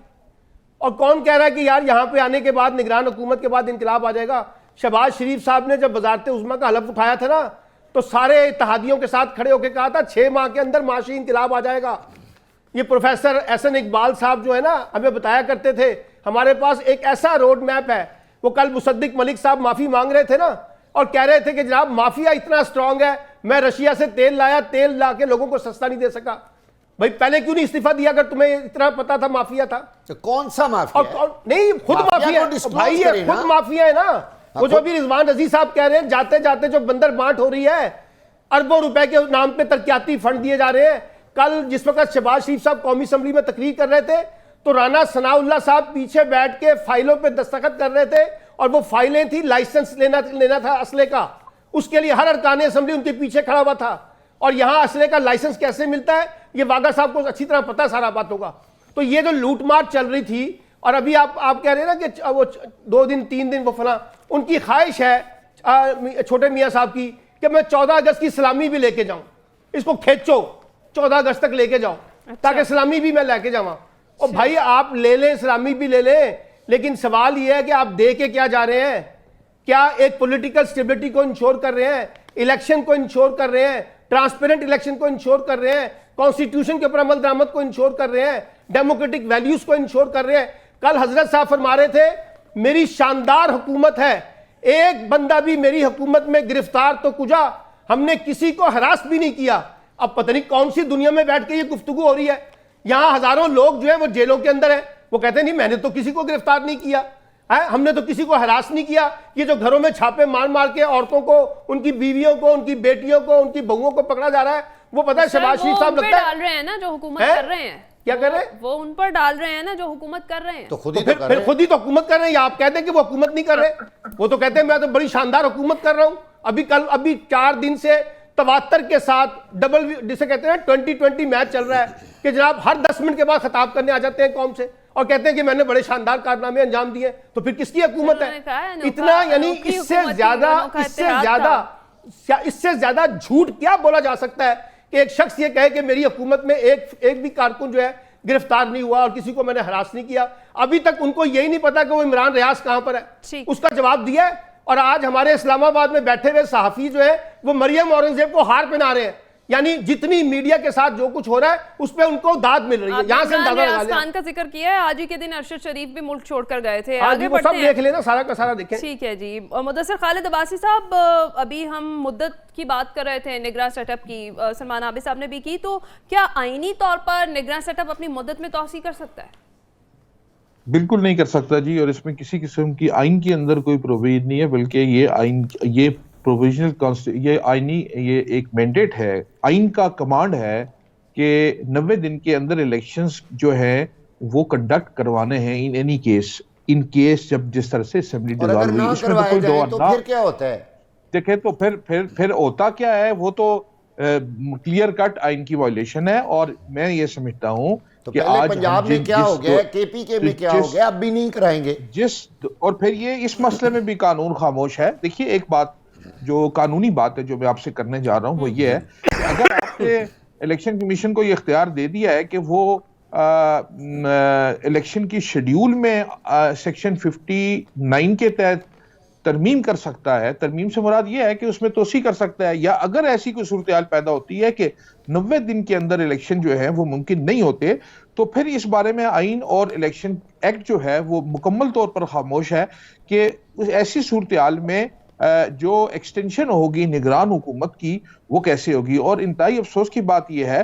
S4: اور کون کہہ رہا ہے کہ یار یہاں پہ آنے کے بعد نگران حکومت کے بعد انقلاب آ جائے گا؟ شہباز شریف صاحب نے جب وزارت عظمیٰ کا حلف اٹھایا تھا نا, تو سارے اتحادیوں کے ساتھ کھڑے ہو کے کہا تھا 6 ماہ کے اندر معاشی انقلاب آ جائے گا. یہ پروفیسر احسن اقبال صاحب جو ہے نا ہمیں بتایا کرتے تھے, ہمارے پاس ایک ایسا روڈ میپ ہے. وہ کل مصدق ملک صاحب معافی مانگ رہے تھے نا, اور کہہ رہے تھے کہ جناب مافیا اتنا اسٹرانگ ہے, میں رشیا سے تیل لایا, تیل لا کے لوگوں کو سستا نہیں دے سکا. بھائی پہلے کیوں نہیں استعفیٰ دیا اگر تمہیں اتنا پتا تھا مافیا تھا؟
S1: کون سا مافیا ہے؟
S4: نہیں, خود مافیا ہے بھائی, یہ خود مافیا ہے نا. وہ جو بھی رضوان رضی صاحب کہہ رہے ہیں, جاتے جاتے جو بندر بانٹ ہو رہی ہے, اربوں روپے کے نام پہ ترقیاتی فنڈ دیے جا رہے ہیں. کل جس وقت شہباز شریف صاحب قومی اسمبلی میں تقریر کر رہے تھے, تو رانا ثناء اللہ صاحب پیچھے بیٹھ کے فائلوں پہ دستخط کر رہے تھے, اور وہ فائلیں تھی لائسنس لینا تھا اسلحے کا. اس کے لیے ہر ارکان اسمبلی ان کے پیچھے کھڑا ہوا تھا. اور یہاں اسلحے کا لائسنس کیسے ملتا ہے یہ واگا صاحب کو اچھی طرح پتہ سارا بات ہوگا. تو یہ جو لوٹ مار چل رہی تھی, اور ابھی آپ کہہ رہے ہیں نا کہ وہ 2 دن 3 دن وہ فلاں, ان کی خواہش ہے چھوٹے میاں صاحب کی کہ میں 14 اگست کی سلامی بھی لے کے جاؤں. اس کو کھینچو 14 اگست تک لے کے جاؤ, تاکہ سلامی بھی میں لے کے جاؤں. اور بھائی آپ لے لیں, سلامی بھی لے لیں, لیکن سوال یہ ہے کہ آپ دے کے کیا جا رہے ہیں؟ کیا ایک پولیٹیکل سٹیبلٹی کو انشور کر رہے ہیں, الیکشن کو انشور کر رہے ہیں, ٹرانسپیرنٹ الیکشن کو انشور کر رہے ہیں, کانسٹیٹیوشن کے اوپر عمل درآمد کو انشور کر رہے ہیں, ڈیموکریٹک ویلیوز کو انشور کر رہے ہیں؟ کل حضرت صاحب فرما رہے تھے میری شاندار حکومت ہے, ایک بندہ بھی میری حکومت میں گرفتار تو کجا, ہم نے کسی کو ہراس بھی نہیں کیا. اب پتہ نہیں کون سی دنیا میں بیٹھ کے یہ گفتگو ہو رہی ہے. یہاں ہزاروں لوگ جو ہیں وہ جیلوں کے اندر ہیں, وہ کہتے ہیں نہیں میں نے تو کسی کو گرفتار نہیں کیا, ہم نے تو کسی کو ہراس نہیں کیا. یہ جو گھروں میں چھاپے مار مار کے عورتوں کو, ان کی بیویوں کو, ان کی بیٹیوں کو, ان کی بہوؤں کو پکڑا جا رہا ہے, وہ پتہ ہے شہباز شریف صاحب لگتا ہے
S2: ڈال رہے ہیں نا جو حکومت کر رہے ہیں.
S4: کیا کر رہے ہیں؟
S2: وہ ان پر ڈال رہے ہیں نا جو حکومت کر رہے ہیں.
S1: تو خود ہی
S4: پھر خود ہی تو حکومت کر رہے ہیں, یا آپ کہتے ہیں کہ وہ حکومت نہیں کر رہے؟ وہ تو کہتے ہیں میں تو بڑی شاندار حکومت کر رہا ہوں. ابھی 4 دن سے تواتر کے ساتھ ڈبل جسے کہتے ہیں 20-20 میچ چل رہا ہے کہ جناب ہر 10 منٹ کے بعد خطاب کرنے آ جاتے ہیں قوم سے اور کہتے ہیں کہ میں نے بڑے شاندار کارنامے انجام دیے. تو پھر کس کی حکومت ہے اتنا؟ یعنی اس سے زیادہ جھوٹ کیا بولا جا سکتا ہے کہ ایک شخص یہ کہے کہ میری حکومت میں ایک بھی کارکن جو ہے گرفتار نہیں ہوا اور کسی کو میں نے ہراس نہیں کیا. ابھی تک ان کو یہی نہیں پتا کہ وہ عمران ریاض کہاں پر ہے, اس کا جواب دیا ہے. اور آج ہمارے اسلام آباد میں بیٹھے ہوئے صحافی جو ہے وہ مریم اورنگزیب کو ہار پہنا رہے ہیں. یعنی جتنی میڈیا کے ساتھ جو کچھ ہو رہا ہے اس پہ ان کو داد مل رہی ہے. یہاں سے اندازہ لگا لیں.
S2: خان کا ذکر کیا ہے, آج ہی کے دن ارشد شریف بھی ملک چھوڑ کر گئے تھے.
S4: آگے وہ سب دیکھ لینا, سارا کا سارا دیکھیں.
S2: ٹھیک ہے جی. مدثر خالد عباسی صاحب, ابھی ہم مدت کی بات کر رہے تھے, نگراں سیٹ اپ کی, سلمان عابد صاحب نے بھی کی, تو کیا آئینی طور پر نگراں سیٹ اپ اپنی مدت میں توسیع کر سکتا ہے؟
S5: بالکل نہیں کر سکتا جی, اور اس میں کسی قسم کی آئین کے اندر کوئی پروویژن نہیں ہے, بلکہ یہ پروویژنل یہ آئینی یہ ایک مینڈیٹ ہے, آئین کا کمانڈ ہے کہ 90 دن کے اندر الیکشنز جو ہے وہ کنڈکٹ کروانے ہیں in any case, in case جب جس طرح سے اسمبلی ڈیزالو ہوئی. اس میں تو کوئی دو
S1: تو پھر کیا ہوتا ہے؟
S5: دیکھیں تو پھر ہوتا کیا ہے, وہ تو کلیئر کٹ آئین کی وائلیشن ہے. اور میں یہ سمجھتا ہوں
S1: کہ آج پنجاب میں کیا ہو گیا, کے پی کے میں کیا ہو گیا, اب بھی نہیں کرائیں گے
S5: اور پھر یہ اس مسئلے میں بھی قانون خاموش ہے. دیکھیے ایک بات جو قانونی بات ہے جو میں آپ سے کرنے جا رہا ہوں وہ یہ ہے کہ اگر آپ نے الیکشن کمیشن کو یہ اختیار دے دیا ہے کہ وہ الیکشن کی شیڈیول میں سیکشن 59 کے تحت ترمیم کر سکتا ہے, ترمیم سے مراد یہ ہے کہ اس میں توسیع کر سکتا ہے, یا اگر ایسی کوئی صورتحال پیدا ہوتی ہے کہ 90 دن کے اندر الیکشن جو ہے وہ ممکن نہیں ہوتے, تو پھر اس بارے میں آئین اور الیکشن ایکٹ جو ہے وہ مکمل طور پر خاموش ہے کہ ایسی صورتحال میں جو ایکسٹینشن ہوگی نگران حکومت کی وہ کیسے ہوگی. اور انتہائی افسوس کی بات یہ ہے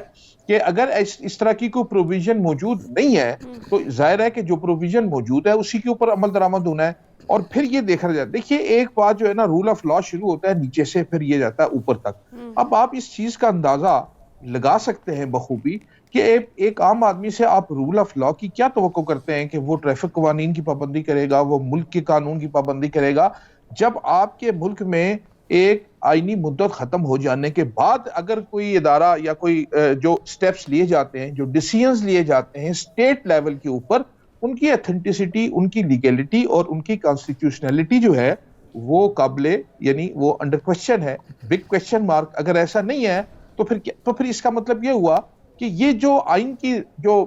S5: کہ اگر اس طرح کی کوئی پروویژن موجود نہیں ہے تو ظاہر ہے کہ جو پروویژن موجود ہے اسی کے اوپر عمل درآمد ہونا ہے. اور پھر یہ دیکھا جاتا ہے, دیکھیے ایک بات جو ہے نا, رول آف لا شروع ہوتا ہے نیچے سے, پھر یہ جاتا ہے اوپر تک. اب آپ اس چیز کا اندازہ لگا سکتے ہیں بخوبی کہ ایک عام آدمی سے آپ رول آف لا کی کیا توقع کرتے ہیں کہ وہ ٹریفک قوانین کی پابندی کرے گا, وہ ملک کے قانون کی پابندی کرے گا, جب آپ کے ملک میں ایک آئینی مدت ختم ہو جانے کے بعد اگر کوئی ادارہ یا کوئی جو سٹیپس لیے جاتے ہیں, جو ڈیسیژنز لیے جاتے ہیں اسٹیٹ لیول کے اوپر, ان کی ایتھینٹسٹی, ان کی لیگیلٹی اور ان کی کانسٹیٹیوشنلٹی جو ہے وہ قابل, یعنی وہ انڈر کوسچن ہے, بگ کوسچن مارک. اگر ایسا نہیں ہے تو پھر اس کا مطلب یہ ہوا کہ یہ جو آئین کی جو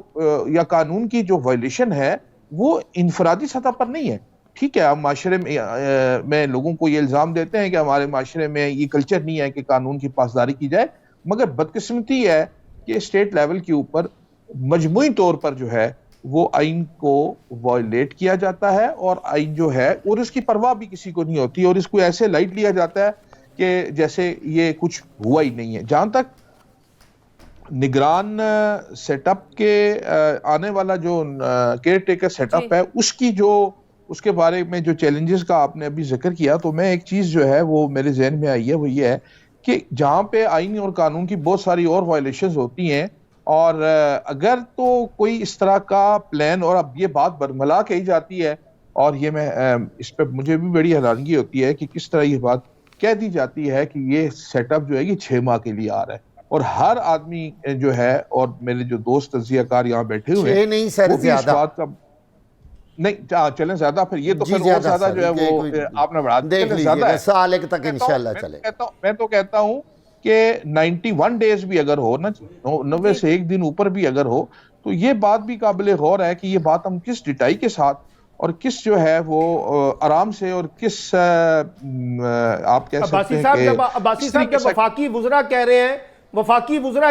S5: یا قانون کی جو وائلیشن ہے وہ انفرادی سطح پر نہیں ہے. ٹھیک ہے, ہم معاشرے میں لوگوں کو یہ الزام دیتے ہیں کہ ہمارے معاشرے میں یہ کلچر نہیں ہے کہ قانون کی پاسداری کی جائے, مگر بدقسمتی ہے کہ اسٹیٹ لیول کے اوپر مجموعی طور پر جو ہے وہ آئین کو وائلیٹ کیا جاتا ہے, اور آئین جو ہے اور اس کی پرواہ بھی کسی کو نہیں ہوتی, اور اس کو ایسے لائٹ لیا جاتا ہے کہ جیسے یہ کچھ ہوا ہی نہیں ہے. جہاں تک نگران سیٹ اپ کے آنے والا جو کیئر ٹیکر سیٹ اپ ہے اس کے بارے میں جو چیلنجز کا آپ نے ابھی ذکر کیا, تو میں ایک چیز جو ہے وہ میرے ذہن میں آئی ہے, وہ یہ ہے کہ جہاں پہ آئین اور قانون کی بہت ساری اور وائلیشنز ہوتی ہیں, اور اگر تو کوئی اس طرح کا پلان, اور اب یہ بات برملا کہی جاتی ہے, اور یہ میں اس پہ مجھے بھی بڑی حیرانگی ہوتی ہے کہ کس طرح یہ بات کہہ دی جاتی ہے کہ یہ سیٹ اپ جو ہے یہ 6 ماہ کے لیے آ رہا ہے, اور ہر آدمی جو ہے, اور میرے جو دوست تجزیہ کار یہاں بیٹھے ہوئے ہیں,
S1: نہیں سر, زیادہ
S5: نہیں چلیں زیادہ, پھر یہ تو پھر اور زیادہ جو ہے وہ آپ نے بڑھا
S1: دیکھ لیجیے سال ایک تک انشاءاللہ چلے.
S5: میں تو کہتا ہوں کہ 91 ڈیز بھی اگر ہو نا, 90 سے ایک دن اوپر بھی اگر ہو, تو یہ بات بھی قابل غور ہے کہ یہ بات ہم کس ڈٹائی کے ساتھ اور کس جو ہے وہ آرام سے, اور کس آپ کہہ سکتے ہیں کہ
S4: عباسی صاحب جب وفاقی وزراء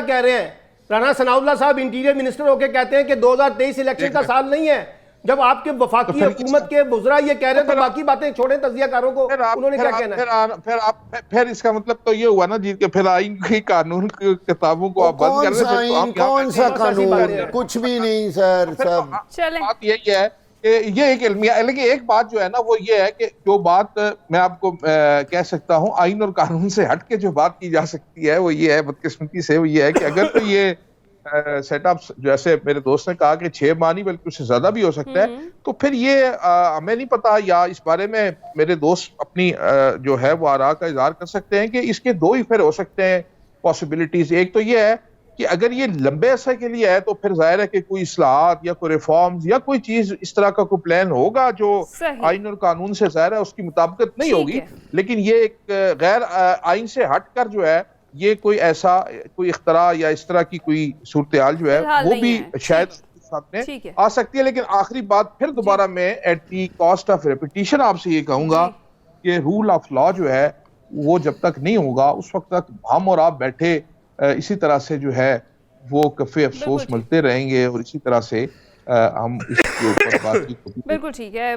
S4: کہہ رہے ہیں, رانا ثناء اللہ صاحب انٹیریئر منسٹر ہو کے کہتے ہیں کہ 2023 الیکشن کا سال نہیں ہے, جب آپ کے وفاقی حکومت کے وزراء یہ کہہ رہے ہیں تو باقی باتیں چھوڑیں تجزیہ کاروں کو, انہوں نے کیا کہنا ہے؟
S5: پھر اس کا مطلب تو یہ ہوا نا جی کہ پھر آئین کی قانون کی کتابوں کو آپ بند کر رہے ہیں.
S1: کون سا قانون؟ کچھ بھی نہیں سر. سب
S5: بات یہی ہے کہ یہ ایک علمیہ, لیکن ایک بات جو ہے نا وہ یہ ہے کہ جو بات میں آپ کو کہہ سکتا ہوں آئین اور قانون سے ہٹ کے جو بات کی جا سکتی ہے وہ یہ ہے, بدقسمتی سے وہ یہ ہے کہ اگر تو یہ سیٹ اپ جیسے میرے دوست نے کہا کہ 6 ماہ نہیں بلکہ اس سے زیادہ بھی ہو سکتا ہے, تو پھر یہ ہمیں نہیں پتا, یا اس بارے میں میرے دوست اپنی جو ہے وہ آراء کا اظہار کر سکتے ہیں کہ اس کے 2 ہی پھر ہو سکتے ہیں پاسبلٹیز. ایک تو یہ ہے کہ اگر یہ لمبے عرصے کے لیے ہے تو پھر ظاہر ہے کہ کوئی اصلاحات یا کوئی ریفارمز یا کوئی چیز اس طرح کا کوئی پلان ہوگا جو آئین اور قانون سے ظاہر ہے اس کی مطابقت نہیں ہوگی, لیکن یہ ایک غیر آئین سے ہٹ کر جو ہے یہ کوئی ایسا کوئی اختراع یا اس طرح کی کوئی صورتحال جو ہے وہ بھی شاید سامنے آ سکتی ہے. لیکن آخری بات پھر دوبارہ میں at the cost of repetition آپ سے یہ کہوں گا کہ رول آف لا جو ہے وہ جب تک نہیں ہوگا اس وقت تک ہم اور آپ بیٹھے اسی طرح سے جو ہے وہ کفے افسوس ملتے رہیں گے, اور اسی طرح سے ہم اس کے اوپر بات کی.
S2: بالکل ٹھیک ہے,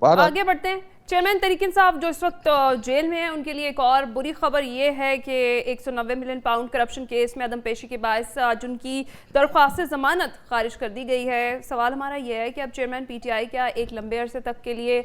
S2: آگے بڑھتے ہیں. چیئرمین تحریک انصاف جو اس وقت جیل میں ہیں, ان کے لیے ایک اور بری خبر یہ ہے کہ 190 ملین پاؤنڈ کرپشن کیس میں عدم پیشی کے باعث آج ان کی درخواست ضمانت خارج کر دی گئی ہے. سوال ہمارا یہ ہے کہ اب چیئرمین پی ٹی آئی کیا ایک لمبے عرصے تک کے لیے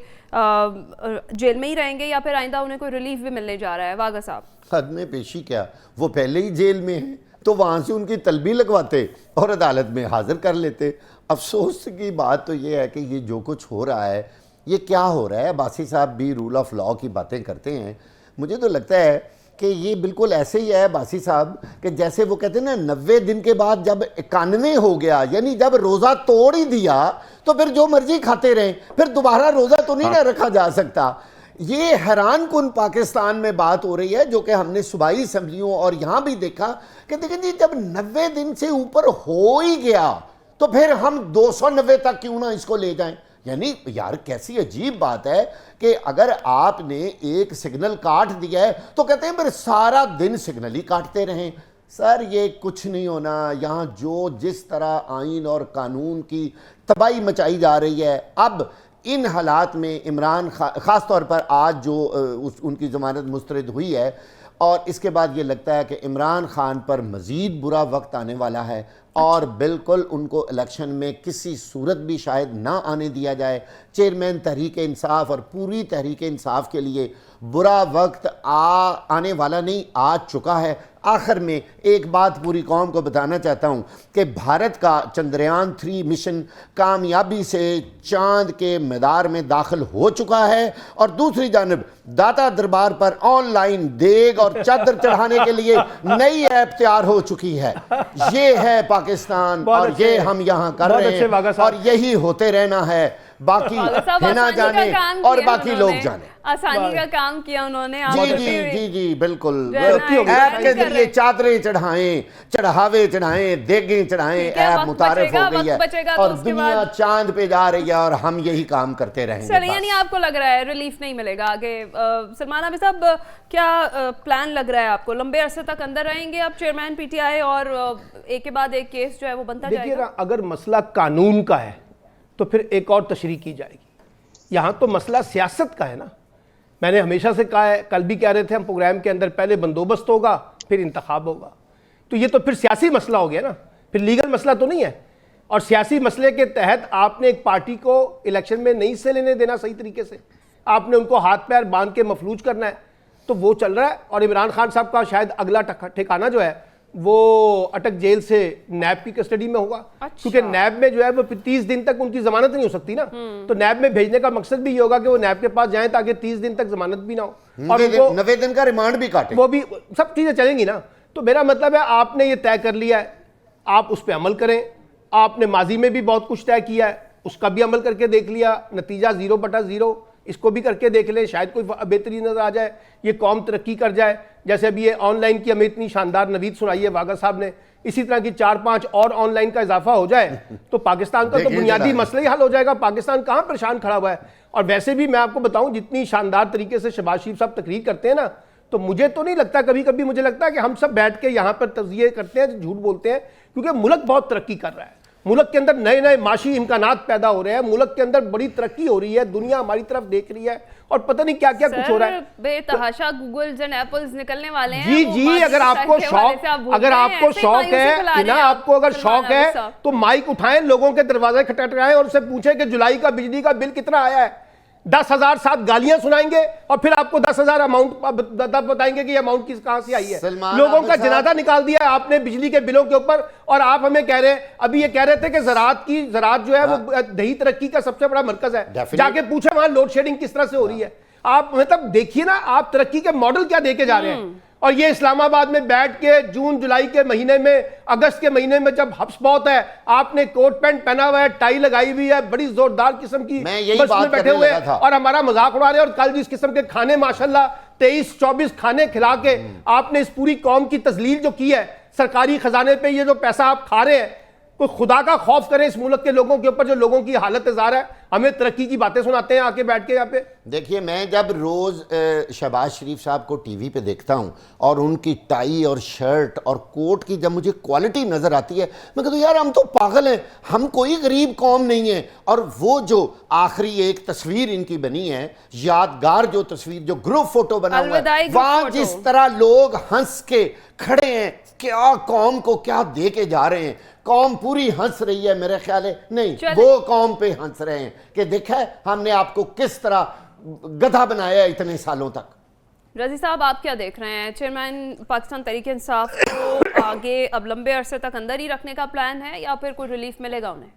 S2: جیل میں ہی رہیں گے, یا پھر آئندہ انہیں کوئی ریلیف بھی ملنے جا رہا ہے؟ واغا صاحب,
S1: عدم پیشی کیا, وہ پہلے ہی جیل میں ہیں تو وہاں سے ان کی طلبی لگواتے اور عدالت میں حاضر کر لیتے. افسوس کی بات تو یہ ہے کہ یہ جو کچھ ہو رہا ہے یہ کیا ہو رہا ہے. عباسی صاحب بھی رول آف لا کی باتیں کرتے ہیں, مجھے تو لگتا ہے کہ یہ بالکل ایسے ہی ہے عباسی صاحب کہ جیسے وہ کہتے ہیں نا 90 دن کے بعد جب 91 ہو گیا, یعنی جب روزہ توڑ ہی دیا تو پھر جو مرضی کھاتے رہیں, پھر دوبارہ روزہ تو نہیں نہ رکھا جا سکتا. یہ حیران کن پاکستان میں بات ہو رہی ہے جو کہ ہم نے صوبائی اسمبلیوں اور یہاں بھی دیکھا کہ دیکھیں جی جب 90 دن سے اوپر ہو ہی گیا تو پھر ہم 290 تک کیوں نہ اس کو لے جائیں. یعنی یار کیسی عجیب بات ہے کہ اگر آپ نے ایک سگنل کاٹ دیا ہے تو کہتے ہیں پھر سارا دن سگنل ہی کاٹتے رہیں. سر یہ کچھ نہیں ہونا. یہاں جو جس طرح آئین اور قانون کی تباہی مچائی جا رہی ہے, اب ان حالات میں عمران خان خاص طور پر آج جو ان کی ضمانت مسترد ہوئی ہے، اور اس کے بعد یہ لگتا ہے کہ عمران خان پر مزید برا وقت آنے والا ہے، اور بالکل ان کو الیکشن میں کسی صورت بھی شاید نہ آنے دیا جائے۔ چیئرمین تحریک انصاف اور پوری تحریک انصاف کے لیے برا وقت آنے والا نہیں، آ چکا ہے۔ آخر میں ایک بات پوری قوم کو بتانا چاہتا ہوں کہ بھارت کا چندریان 3 مشن کامیابی سے چاند کے مدار میں داخل ہو چکا ہے، اور دوسری جانب داتا دربار پر آن لائن دیگ اور چادر چڑھانے کے لیے نئی ایپ تیار ہو چکی ہے۔ یہ ہے پاکستان، اور یہ ہم یہاں کر رہے ہیں، اور یہی ہوتے رہنا ہے۔ باقی ہنا جانے اور باقی لوگ جانے۔
S2: آسانی کا کام کیا انہوں نے۔
S1: جی بالکل، ایپ کے ذریعے چادریں چڑھائیں، چڑھاوے چڑھائیں، دیگیں چڑھائیں، ایپ متعارف ہو گئی ہے اور دنیا چاند پہ جا رہی ہے، اور ہم یہی کام کرتے رہیں گے۔
S2: چلیں، یعنی آپ کو لگ رہا ہے ریلیف نہیں ملے گا آگے؟ سلمان عابد صاحب، کیا پلان لگ رہا ہے آپ کو؟ لمبے عرصے تک اندر رہیں گے آپ چیئرمین پی ٹی آئی، اور ایک کے بعد ایک کیس جو ہے وہ بنتا جائے گا؟
S4: دیکھیے، اگر مسئلہ قانون کا ہے تو پھر ایک اور تشریح کی جائے گی۔ یہاں تو مسئلہ سیاست کا ہے نا۔ میں نے ہمیشہ سے کہا ہے، کل بھی کہہ رہے تھے ہم پروگرام کے اندر، پہلے بندوبست ہوگا پھر انتخاب ہوگا۔ تو یہ تو پھر سیاسی مسئلہ ہو گیا نا، پھر لیگل مسئلہ تو نہیں ہے۔ اور سیاسی مسئلے کے تحت آپ نے ایک پارٹی کو الیکشن میں نہیں حصے لینے دینا صحیح طریقے سے، آپ نے ان کو ہاتھ پیر باندھ کے مفلوج کرنا ہے، تو وہ چل رہا ہے۔ اور عمران خان صاحب کا شاید اگلا ٹھکانہ جو ہے وہ اٹک جیل سے نیب کی کسٹڈی میں ہوگا، کیونکہ نیب میں جو ہے وہ 30 دن تک ان کی ضمانت نہیں ہو سکتی نا، تو نیب میں بھیجنے کا مقصد بھی یہ ہوگا کہ وہ نیب کے پاس جائیں تاکہ 30 دن تک ضمانت بھی نہ ہو، اور
S1: 90 دن کا ریمانڈ بھی کاٹے،
S4: وہ بھی سب چیزیں چلیں گی نا۔ تو میرا مطلب ہے آپ نے یہ طے کر لیا ہے، آپ اس پہ عمل کریں۔ آپ نے ماضی میں بھی بہت کچھ طے کیا ہے، اس کا بھی عمل کر کے دیکھ لیا، نتیجہ 0/0، اس کو بھی کر کے دیکھ لیں، شاید کوئی بہتری نظر آ جائے، یہ قوم ترقی کر جائے۔ جیسے ابھی یہ آن لائن کی ہمیں اتنی شاندار نوید سنائی ہے واگا صاحب نے، اسی طرح کی 4-5 اور آن لائن کا اضافہ ہو جائے تو پاکستان کا تو بنیادی مسئلہ ہی حل ہو جائے گا۔ پاکستان کہاں پریشان کھڑا ہوا ہے؟ اور ویسے بھی میں آپ کو بتاؤں، جتنی شاندار طریقے سے شہباز شریف صاحب تقریر کرتے ہیں نا، تو مجھے تو نہیں لگتا، کبھی کبھی مجھے لگتا ہے کہ ہم سب بیٹھ کے یہاں پر تجزیے کرتے ہیں، جھوٹ بولتے ہیں، کیونکہ ملک بہت ترقی کر رہا ہے، ملک کے اندر نئے نئے معاشی امکانات پیدا ہو رہے ہیں، ملک کے اندر بڑی ترقی ہو رہی ہے، دنیا ہماری طرف دیکھ رہی ہے، اور پتہ نہیں کیا کیا کچھ ہو رہا ہے۔
S2: بے تحاشا گوگلز اینڈ ایپلز نکلنے والے ہیں۔
S4: جی اگر آپ کو شوق ہے نا، آپ کو اگر شوق ہے تو مائک اٹھائیں، لوگوں کے دروازے کھٹکھٹائیں اور اسے پوچھیں کہ جولائی کا بجلی کا بل کتنا آیا ہے۔ 10,000 ساتھ گالیاں سنائیں گے، اور پھر آپ کو 10,000 اماؤنٹ بتائیں گے کہ یہ اماؤنٹ کہاں سے آئی ہے۔ لوگوں کا جنازہ نکال دیا ہے آپ نے بجلی کے بلوں کے اوپر، اور آپ ہمیں کہہ رہے ہیں، ابھی یہ کہہ رہے تھے کہ زراعت جو ہے وہ دیہی ترقی کا سب سے بڑا مرکز ہے، جا کے پوچھیں وہاں لوڈ شیڈنگ کس طرح سے ہو رہی ہے۔ آپ مطلب دیکھیے نا، آپ ترقی کے ماڈل کیا دے کے جا رہے ہیں۔ اور یہ اسلام آباد میں بیٹھ کے جون جولائی کے مہینے میں، اگست کے مہینے میں جب ہبس بہت ہے، آپ نے کوٹ پینٹ پہنا ہوا ہے، ٹائی لگائی ہوئی ہے، بڑی زوردار قسم کی بس میں بیٹھے ہوئے ہیں، اور ہمارا مذاق اڑا رہے ہیں۔ اور کل جس قسم کے کھانے ماشاءاللہ 23-24 کھانے کھلا کے آپ نے اس پوری قوم کی تذلیل جو کی ہے، سرکاری خزانے پہ یہ جو پیسہ آپ کھا رہے ہیں، کوئی خدا کا خوف کریں اس ملک کے لوگوں کے اوپر، جو لوگوں کی حالت زار ہے۔ ہمیں ترقی کی باتیں سناتے ہیں آ کے بیٹھ کے یہاں پہ۔
S1: دیکھیے، میں جب روز شہباز شریف صاحب کو ٹی وی پہ دیکھتا ہوں، اور ان کی ٹائی اور شرٹ اور کوٹ کی جب مجھے کوالٹی نظر آتی ہے، میں کہتا ہوں یار ہم تو پاگل ہیں، ہم کوئی غریب قوم نہیں ہیں۔ اور وہ جو آخری ایک تصویر ان کی بنی ہے، یادگار جو تصویر، جو گروپ فوٹو بنا ہوا ہے، وہاں جس طرح لوگ ہنس کے کھڑے ہیں، کیا قوم کو کیا دے کے جا رہے ہیں۔ قوم پوری ہنس رہی ہے، میرے خیال ہے نہیں، وہ قوم پہ ہنس رہے ہیں کہ دیکھا ہے ہم نے آپ کو کس طرح گدھا بنایا ہے اتنے سالوں تک۔
S2: رضی صاحب، آپ کیا دیکھ رہے ہیں؟ چیئرمین پاکستان تحریک انصاف کو آگے اب لمبے عرصے تک اندر ہی رکھنے کا پلان ہے، یا پھر کوئی ریلیف ملے گا انہیں؟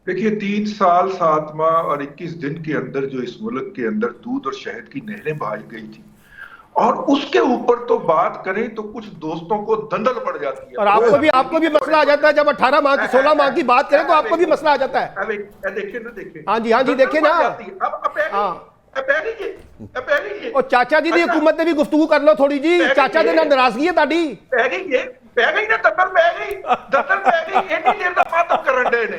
S3: دیکھیے، 3 سال 7 ماہ اور 21 دن کے اندر جو اس ملک کے اندر دودھ اور شہد کی نہریں بہائی گئی تھی، اور اس کے اوپر تو بات کریں تو کچھ دوستوں کو دندل پڑ جاتی ہے۔
S4: اور آپ کو بھی مسئلہ آ جاتا ہے جب 18 ماہ کی 16 ماہ کی بات کریں تو آپ کو بھی مسئلہ آ جاتا ہے۔
S3: دیکھیں
S4: ہاں جی دیکھیں نا۔ اور چاچا جی دی حکومت نے بھی گفتگو کر لو تھوڑی جی، چاچا دے ناراضگی ہے تاڑی
S3: پہ گئی نا، دندل پہ گئی، اتنی دیر دا ماتم کرن دے نے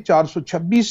S5: 426